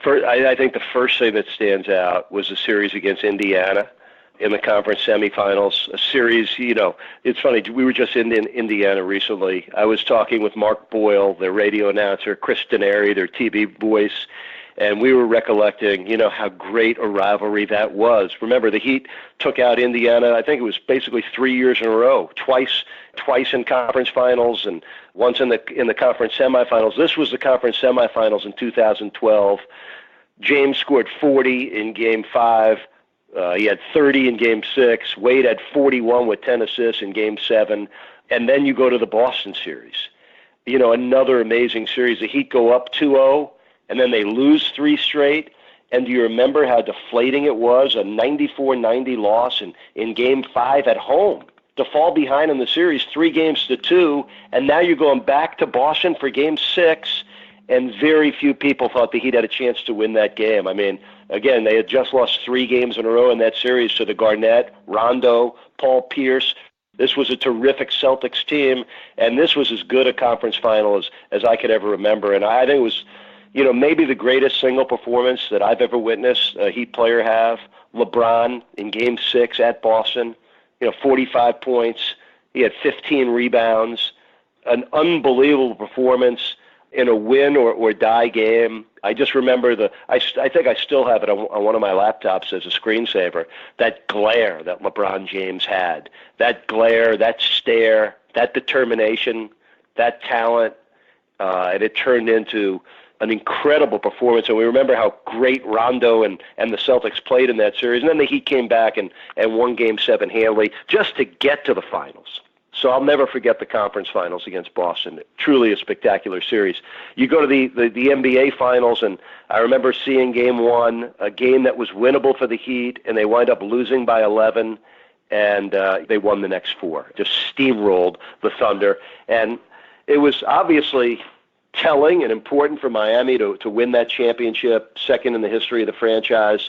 I think the first thing that stands out was the series against Indiana in the conference semifinals. A series, it's funny, we were just in Indiana recently. I was talking with Mark Boyle, their radio announcer, Chris Denary, their TV voice, and we were recollecting, how great a rivalry that was. Remember, the Heat took out Indiana, I think it was basically 3 years in a row, twice in conference finals and once in the conference semifinals. This was the conference semifinals in 2012. James scored 40 in Game 5. He had 30 in Game 6. Wade had 41 with 10 assists in Game 7. And then you go to the Boston series. Another amazing series. The Heat go up 2-0, and then they lose 3 straight. And do you remember how deflating it was, a 94-90 loss in Game 5 at home, to fall behind in the series 3-2, and now you're going back to Boston for Game 6, and very few people thought the Heat had a chance to win that game. Again, they had just lost 3 games in a row in that series to the Garnett, Rondo, Paul Pierce. This was a terrific Celtics team, and this was as good a conference final as I could ever remember. And I think it was, maybe the greatest single performance that I've ever witnessed a Heat player have. LeBron in Game 6 at Boston, 45 points. He had 15 rebounds, an unbelievable performance in a win or die game. I just remember I think I still have it on one of my laptops as a screensaver, that glare that LeBron James had, that glare, that stare, that determination, that talent, and it turned into an incredible performance, and we remember how great Rondo and the Celtics played in that series. And then the Heat came back and won Game 7 handily just to get to the finals. So I'll never forget the conference finals against Boston. Truly a spectacular series. You go to the NBA finals, and I remember seeing Game 1, a game that was winnable for the Heat, and they wind up losing by 11, and they won the next 4. Just steamrolled the Thunder. And it was obviously telling and important for Miami to win that championship, second in the history of the franchise.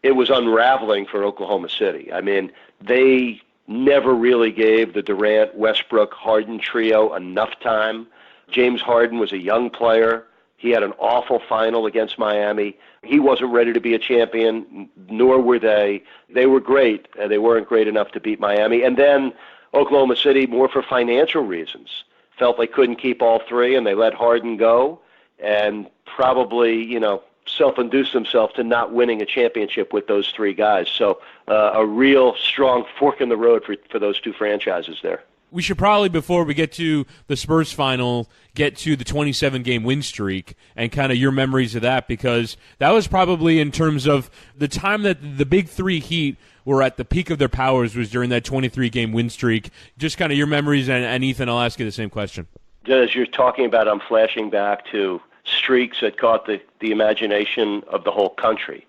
It was unraveling for Oklahoma City. I mean, they never really gave the Durant, Westbrook, Harden trio enough time. James Harden was a young player. He had an awful final against Miami. He wasn't ready to be a champion, nor were they. They were great. They weren't great enough to beat Miami. And then Oklahoma City, more for financial reasons, felt they couldn't keep all 3, and they let Harden go, and probably, self-induced themselves to not winning a championship with those 3 guys. So a real strong fork in the road for those 2 franchises there. We should probably, before we get to the Spurs final, get to the 27-game win streak and kind of your memories of that, because that was probably, in terms of the time that the big 3 Heat were at the peak of their powers, was during that 23-game win streak. Just kind of your memories, and Ethan, I'll ask you the same question. As you're talking about, I'm flashing back to streaks that caught the imagination of the whole country.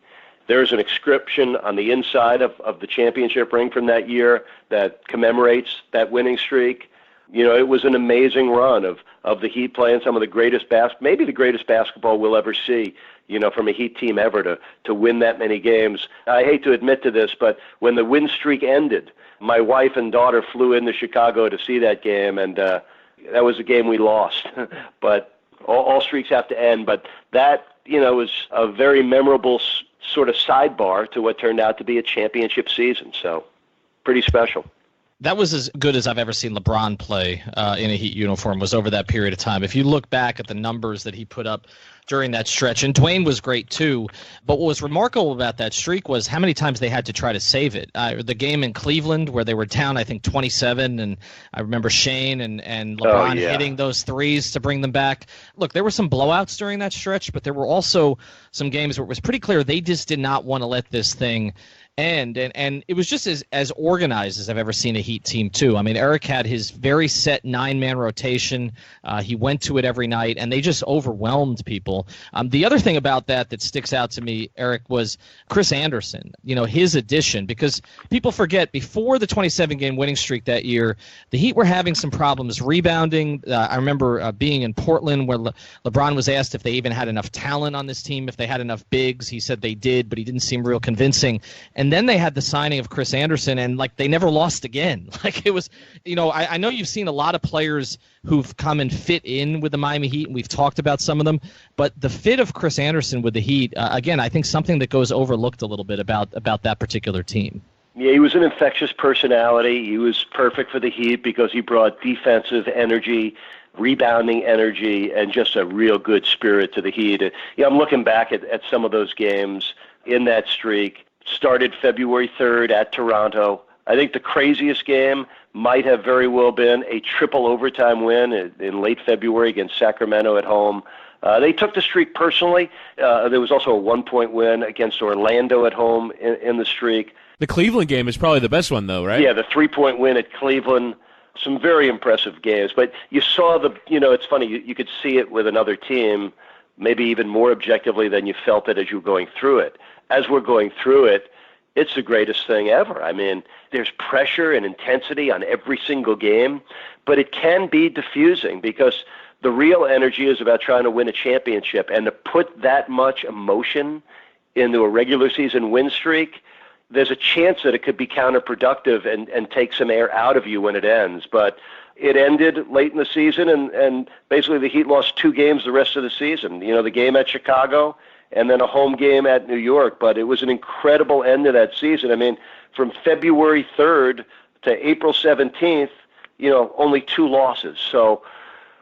There's an inscription on the inside of the championship ring from that year that commemorates that winning streak. It was an amazing run of the Heat playing some of the greatest maybe the greatest basketball we'll ever see, from a Heat team ever to win that many games. I hate to admit to this, but when the win streak ended, my wife and daughter flew into Chicago to see that game, and that was a game we lost. But all streaks have to end. But that, was a very memorable sort of sidebar to what turned out to be a championship season. So pretty special. That was as good as I've ever seen LeBron play in a Heat uniform, was over that period of time. If you look back at the numbers that he put up during that stretch, and Dwyane was great too, but what was remarkable about that streak was how many times they had to try to save it. The game in Cleveland where they were down, I think, 27, and I remember Shane and LeBron hitting those threes to bring them back. Look, there were some blowouts during that stretch, but there were also some games where it was pretty clear they just did not want to let this thing end. And it was just as organized as I've ever seen a Heat team, too. I mean, Eric had his very set 9-man rotation. He went to it every night, and they just overwhelmed people. The other thing about that sticks out to me, Eric, was Chris Andersen, his addition, because people forget before the 27-game winning streak that year, the Heat were having some problems rebounding. I remember being in Portland where LeBron was asked if they even had enough talent on this team, if they had enough bigs. He said they did, but he didn't seem real convincing. And then they had the signing of Chris Andersen, and they never lost again. It was, I know you've seen a lot of players who've come and fit in with the Miami Heat, and we've talked about some of them. But the fit of Chris Andersen with the Heat, again, I think something that goes overlooked a little bit about that particular team. Yeah, he was an infectious personality. He was perfect for the Heat because he brought defensive energy, rebounding energy, and just a real good spirit to the Heat. I'm looking back at some of those games in that streak. Started February 3rd at Toronto. I think the craziest game might have very well been a triple overtime win in late February against Sacramento at home. They took the streak personally. There was also a 1-point win against Orlando at home in the streak. The Cleveland game is probably the best one, though, right? Yeah, the 3-point win at Cleveland. Some very impressive games. But you saw it's funny, you could see it with another team, maybe even more objectively than you felt it as you were going through it. As we're going through it, it's the greatest thing ever. I mean, there's pressure and intensity on every single game, but it can be diffusing because the real energy is about trying to win a championship, and to put that much emotion into a regular season win streak, there's a chance that it could be counterproductive and take some air out of you when it ends. But it ended late in the season, and basically the Heat lost 2 games the rest of the season. The game at Chicago and then a home game at New York. But it was an incredible end to that season. I mean, from February 3rd to April 17th, only 2 losses. So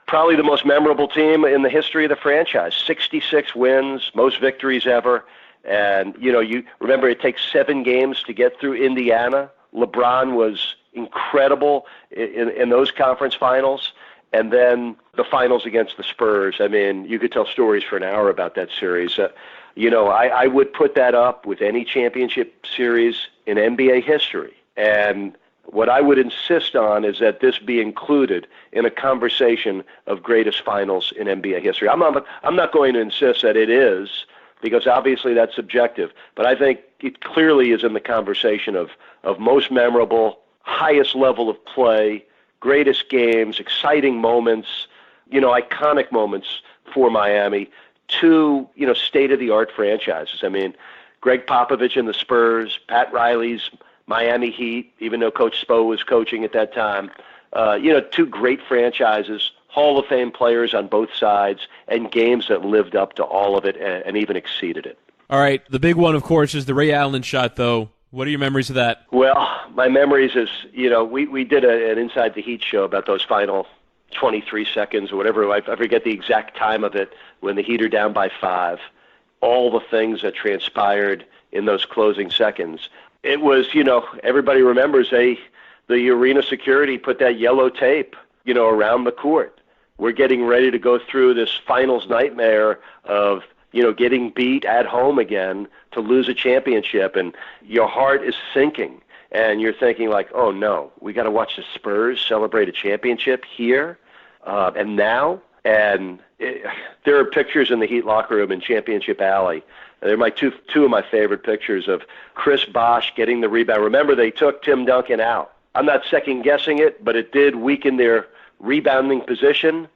probably the most memorable team in the history of the franchise. 66 wins, most victories ever. And, you remember it takes 7 games to get through Indiana. LeBron was incredible in those conference finals. And then the finals against the Spurs. I mean, you could tell stories for an hour about that series. I would put that up with any championship series in NBA history. And what I would insist on is that this be included in a conversation of greatest finals in NBA history. I'm not going to insist that it is, because obviously that's subjective. But I think it clearly is in the conversation of most memorable, highest level of play, greatest games, exciting moments, iconic moments for Miami, two, state-of-the-art franchises. I mean, Greg Popovich and the Spurs, Pat Riley's Miami Heat, even though Coach Spo was coaching at that time, two great franchises, Hall of Fame players on both sides, and games that lived up to all of it and even exceeded it. All right, the big one, of course, is the Ray Allen shot, though. What are your memories of that? Well, my memories is, we did an Inside the Heat show about those final 23 seconds or whatever. I forget the exact time of it when the Heat are down by 5. All the things that transpired in those closing seconds. It was, everybody remembers the arena security put that yellow tape, around the court. We're getting ready to go through this finals nightmare of, getting beat at home again to lose a championship, and your heart is sinking, and you're thinking like, oh no, we got to watch the Spurs celebrate a championship here, and now, there are pictures in the Heat locker room in Championship Alley. They're my two of my favorite pictures of Chris Bosh getting the rebound. Remember, they took Tim Duncan out. I'm not second guessing it, but it did weaken their rebounding position.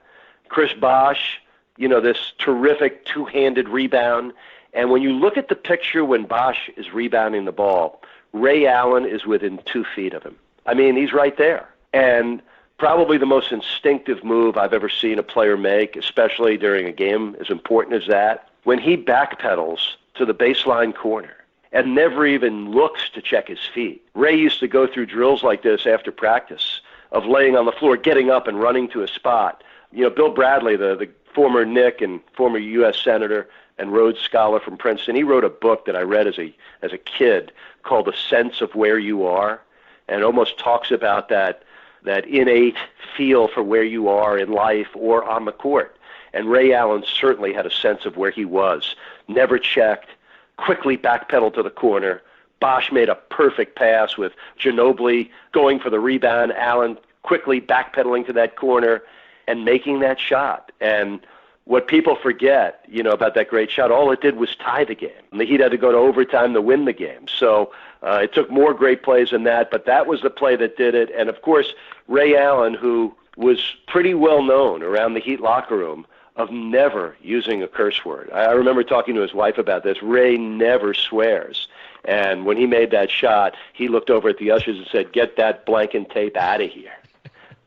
Chris Bosh, this terrific two-handed rebound. And when you look at the picture when Bosh is rebounding the ball, Ray Allen is within 2 feet of him. I mean, he's right there. And probably the most instinctive move I've ever seen a player make, especially during a game as important as that, when he backpedals to the baseline corner and never even looks to check his feet. Ray used to go through drills like this after practice of laying on the floor, getting up and running to a spot. Bill Bradley, the former Knick and former U.S. Senator and Rhodes Scholar from Princeton, he wrote a book that I read as a kid called The Sense of Where You Are, and it almost talks about that innate feel for where you are in life or on the court. And Ray Allen certainly had a sense of where he was. Never checked, quickly backpedaled to the corner. Bosh made a perfect pass with Ginobili going for the rebound. Allen quickly backpedaling to that corner and making that shot. And what people forget, about that great shot, all it did was tie the game. And the Heat had to go to overtime to win the game. So it took more great plays than that, but that was the play that did it. And, of course, Ray Allen, who was pretty well known around the Heat locker room of never using a curse word. I remember talking to his wife about this. Ray never swears. And when he made that shot, he looked over at the ushers and said, "Get that blank and tape out of here."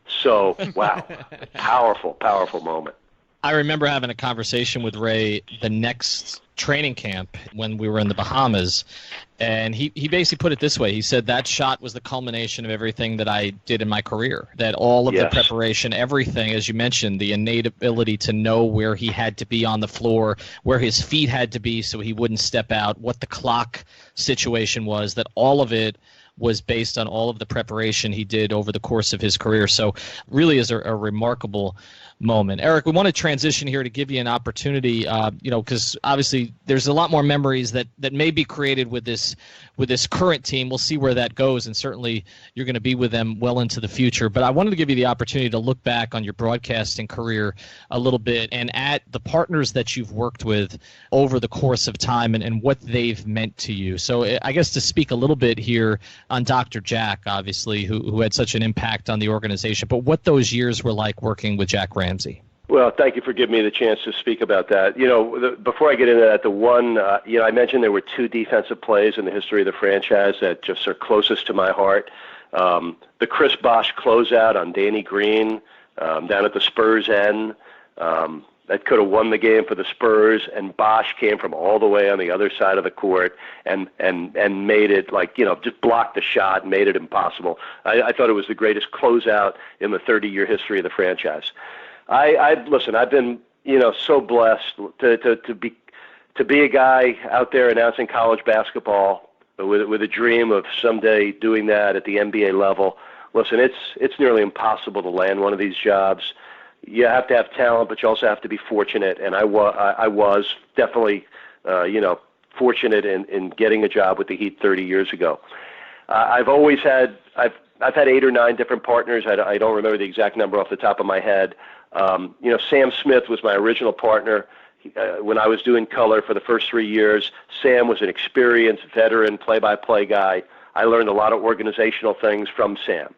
So, wow, powerful, powerful moment. I remember having a conversation with Ray the next training camp when we were in the Bahamas, and he basically put it this way. He said that shot was the culmination of everything that I did in my career, that all of the preparation, everything, as you mentioned, the innate ability to know where he had to be on the floor, where his feet had to be so he wouldn't step out, what the clock situation was, that all of it was based on all of the preparation he did over the course of his career. So really is a remarkable moment. Eric, we want to transition here to give you an opportunity, because obviously there's a lot more memories that may be created with this current team. We'll see where that goes, and certainly you're going to be with them well into the future. But I wanted to give you the opportunity to look back on your broadcasting career a little bit and at the partners that you've worked with over the course of time and what they've meant to you. So I guess to speak a little bit here on Dr. Jack, obviously, who had such an impact on the organization, but what those years were like working with Jack Ramsey. Well, thank you for giving me the chance to speak about that. Before I get into that, the one, I mentioned there were 2 defensive plays in the history of the franchise that just are closest to my heart. The Chris Bosh closeout on Danny Green down at the Spurs end. That could have won the game for the Spurs, and Bosh came from all the way on the other side of the court and made it just blocked the shot and made it impossible. I thought it was the greatest closeout in the 30-year history of the franchise. Listen, I've been, so blessed to be a guy out there announcing college basketball with a dream of someday doing that at the NBA level. Listen, it's nearly impossible to land one of these jobs. you have to have talent, but you also have to be fortunate. And I was definitely, fortunate in getting a job with the Heat 30 years ago. I've had 8 or 9 different partners. I don't remember the exact number off the top of my head. Sam Smith was my original partner when I was doing color for the first 3 years. Sam was an experienced veteran play-by-play guy. I learned a lot of organizational things from Sam.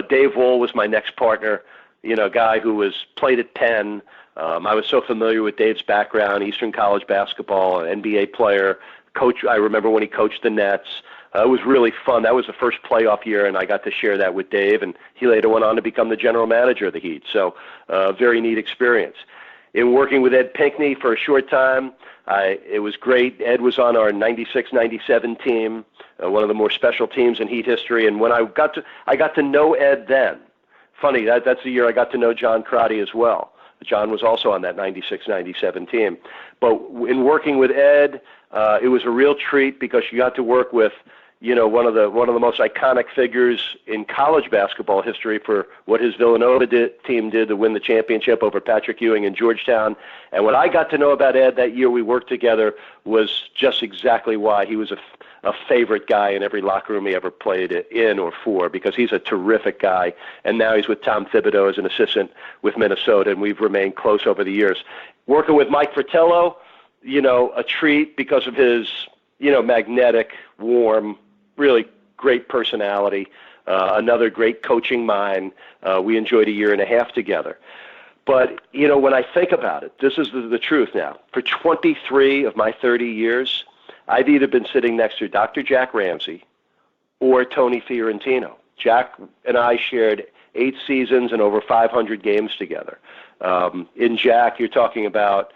Dave Wohl was my next partner, a guy who was played at Penn. I was so familiar with Dave's background, Eastern College basketball, an NBA player, coach. I remember when he coached the Nets. It was really fun. That was the first playoff year, and I got to share that with Dave, and he later went on to become the general manager of the Heat. So very neat experience. In working with Ed Pinckney for a short time, it was great. Ed was on our 96-97 team, one of the more special teams in Heat history, and when I got to know Ed then. Funny, that's the year I got to know John Crotty as well. John was also on that 96-97 team. But in working with Ed, it was a real treat because you got to work with, one of the most iconic figures in college basketball history for what his Villanova team did to win the championship over Patrick Ewing in Georgetown. And what I got to know about Ed that year we worked together was just exactly why he was a favorite guy in every locker room he ever played in or for, because he's a terrific guy. And now he's with Tom Thibodeau as an assistant with Minnesota, and we've remained close over the years. Working with Mike Fratello, a treat because of his, magnetic, warm, really great personality, another great coaching mind. We enjoyed a year and a half together. But, when I think about it, this is the truth now. For 23 of my 30 years, I've either been sitting next to Dr. Jack Ramsay or Tony Fiorentino. Jack and I shared 8 seasons and over 500 games together. In Jack, you're talking about,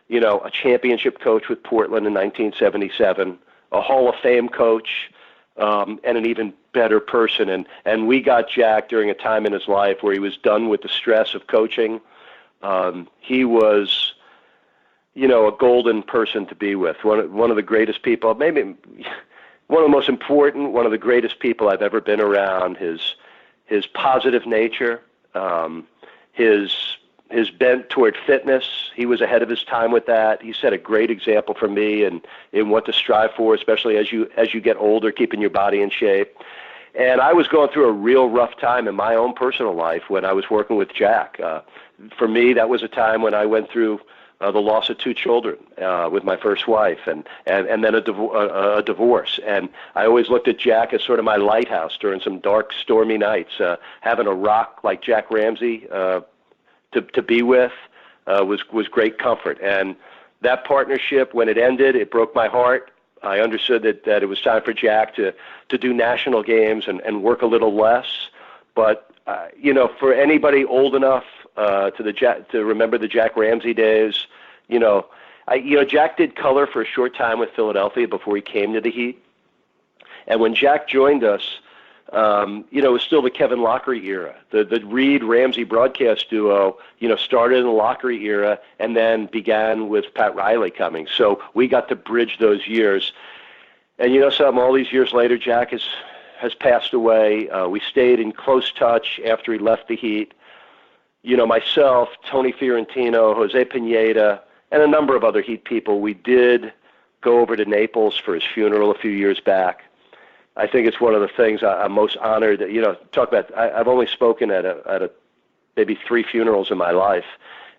a championship coach with Portland in 1977, a Hall of Fame coach, and an even better person. And we got Jack during a time in his life where he was done with the stress of coaching. He was, a golden person to be with, one of the greatest people, maybe one of the most important, one of the greatest people I've ever been around. His positive nature, his bent toward fitness. He was ahead of his time with that. He set a great example for me in what to strive for, especially as you get older, keeping your body in shape. And I was going through a real rough time in my own personal life when I was working with Jack. For me, that was a time when I went through the loss of 2 children with my first wife, and then a divorce. And I always looked at Jack as sort of my lighthouse during some dark, stormy nights. Having a rock like Jack Ramsay to be with was great comfort. And that partnership, when it ended, it broke my heart. I understood that it was time for Jack to do national games and work a little less. But for anybody old enough to remember the Jack Ramsay days, Jack did color for a short time with Philadelphia before he came to the Heat. And when Jack joined us, it was still the Kevin Lockery era. The Reid-Ramsay broadcast duo, started in the Lockery era and then began with Pat Riley coming. So we got to bridge those years. And something, all these years later, Jack has passed away. We stayed in close touch after he left the Heat. Myself, Tony Fiorentino, Jose Pineda, and a number of other Heat people, we did go over to Naples for his funeral a few years back. I think it's one of the things I'm most honored that, talk about, I've only spoken at maybe 3 funerals in my life.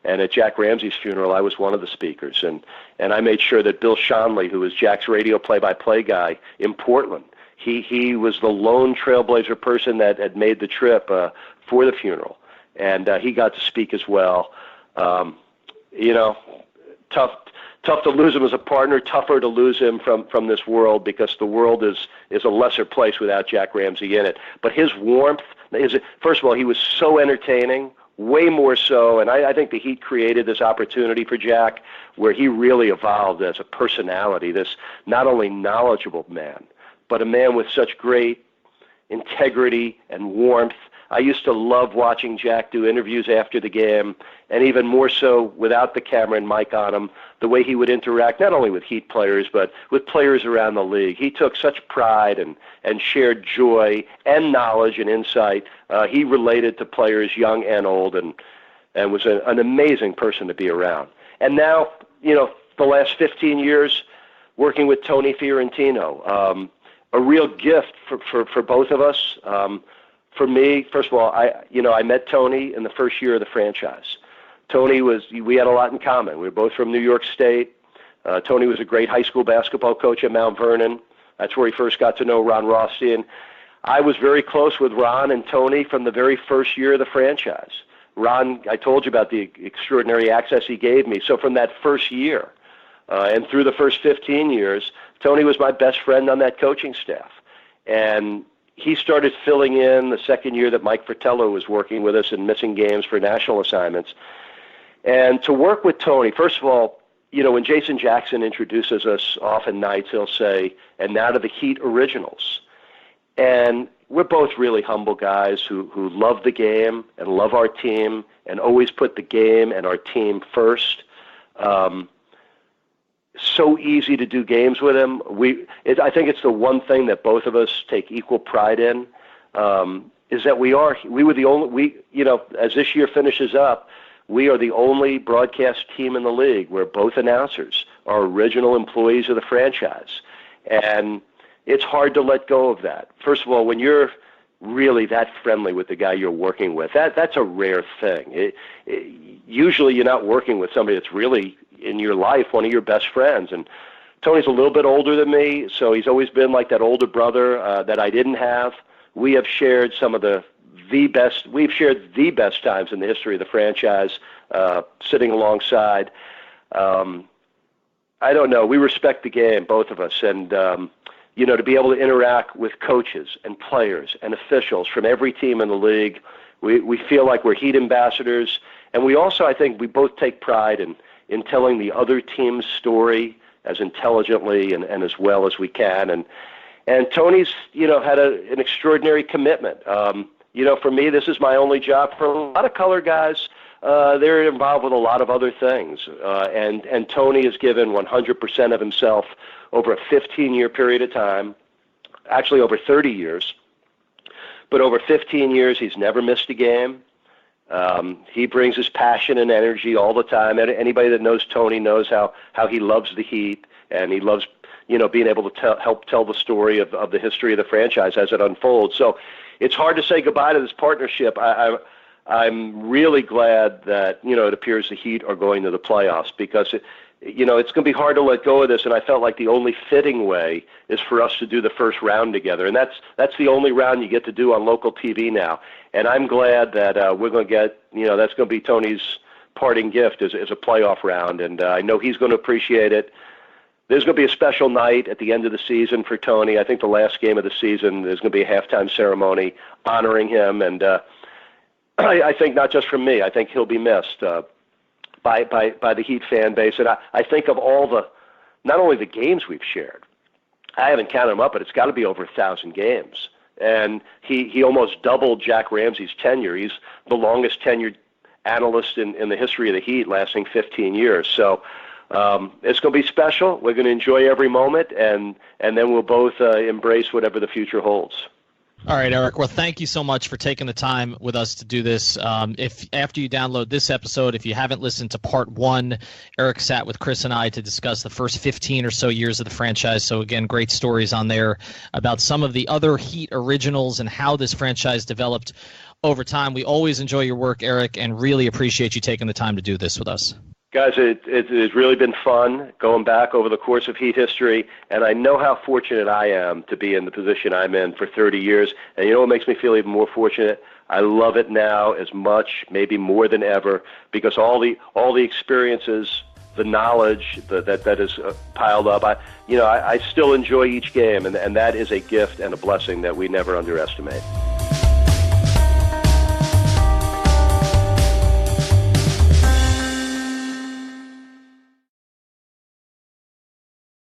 And at Jack Ramsay's funeral, I was one of the speakers. And I made sure that Bill Schonely, who was Jack's radio play-by-play guy in Portland, he was the lone trailblazer person that had made the trip for the funeral. And he got to speak as well. Tough to lose him as a partner, tougher to lose him from this world, because the world is a lesser place without Jack Ramsay in it. But his warmth, first of all, he was so entertaining, way more so, and I think the Heat created this opportunity for Jack where he really evolved as a personality, this not only knowledgeable man, but a man with such great integrity and warmth. I used to love watching Jack do interviews after the game, and even more so without the camera and mic on him, the way he would interact not only with Heat players, but with players around the league. He took such pride and shared joy and knowledge and insight. He related to players young and old, and and was an amazing person to be around. And now, the last 15 years working with Tony Fiorentino, a real gift for both of us. For me, first of all, I met Tony in the first year of the franchise. We had a lot in common. We were both from New York State. Tony was a great high school basketball coach at Mount Vernon. That's where he first got to know Ron Rothstein. I was very close with Ron and Tony from the very first year of the franchise. Ron, I told you about the extraordinary access he gave me. So from that first year and through the first 15 years, Tony was my best friend on that coaching staff. And he started filling in the second year that Mike Fratello was working with us and missing games for national assignments. And to work with Tony, first of all, when Jason Jackson introduces us often nights, he'll say, and now to the Heat Originals. And we're both really humble guys who love the game and love our team and always put the game and our team first. So easy to do games with him. I think it's the one thing that both of us take equal pride in, is that we were the only, as this year finishes up, we are the only broadcast team in the league where both announcers are original employees of the franchise. And it's hard to let go of that. First of all, when you're really that friendly with the guy you're working with, that's a rare thing. Usually you're not working with somebody that's really in your life, one of your best friends. And Tony's a little bit older than me, so he's always been like that older brother that I didn't have. We have shared some of the best times in the history of the franchise, sitting alongside. I don't know. We respect the game, both of us, and to be able to interact with coaches and players and officials from every team in the league, we feel like we're Heat ambassadors, and we also, I think, we both take pride in telling the other team's story as intelligently and as well as we can. And Tony's, had an extraordinary commitment. For me, this is my only job. For a lot of color guys, they're involved with a lot of other things. And Tony has given 100% of himself over a 15-year period of time, actually over 30 years. But over 15 years, he's never missed a game. He brings his passion and energy all the time. Anybody that knows Tony knows how he loves the Heat, and he loves being able to help tell the story of the history of the franchise as it unfolds. So it's hard to say goodbye to this partnership. I'm really glad that, it appears the Heat are going to the playoffs, because it's going to be hard to let go of this, and I felt like the only fitting way is for us to do the first round together, and that's the only round you get to do on local TV now. And I'm glad that we're going to get, that's going to be Tony's parting gift is a playoff round, and I know he's going to appreciate it. There's going to be a special night at the end of the season for Tony. I think the last game of the season, there's going to be a halftime ceremony honoring him, and I think not just from me, I think he'll be missed by the Heat fan base. And I think of not only the games we've shared, I haven't counted them up, but it's got to be over 1,000 games. And he almost doubled Jack Ramsey's tenure. He's the longest tenured analyst in the history of the Heat, lasting 15 years. So it's going to be special. We're going to enjoy every moment, and then we'll both embrace whatever the future holds. All right, Eric. Well, thank you so much for taking the time with us to do this. If after you download this episode, if you haven't listened to part 1, Eric sat with Chris and I to discuss the first 15 or so years of the franchise. So again, great stories on there about some of the other Heat originals and how this franchise developed over time. We always enjoy your work, Eric, and really appreciate you taking the time to do this with us. Guys, it's really been fun going back over the course of Heat history, and I know how fortunate I am to be in the position I'm in for 30 years. And you know what makes me feel even more fortunate? I love it now as much, maybe more than ever, because all the experiences, the knowledge that is piled up, I still enjoy each game, and that is a gift and a blessing that we never underestimate.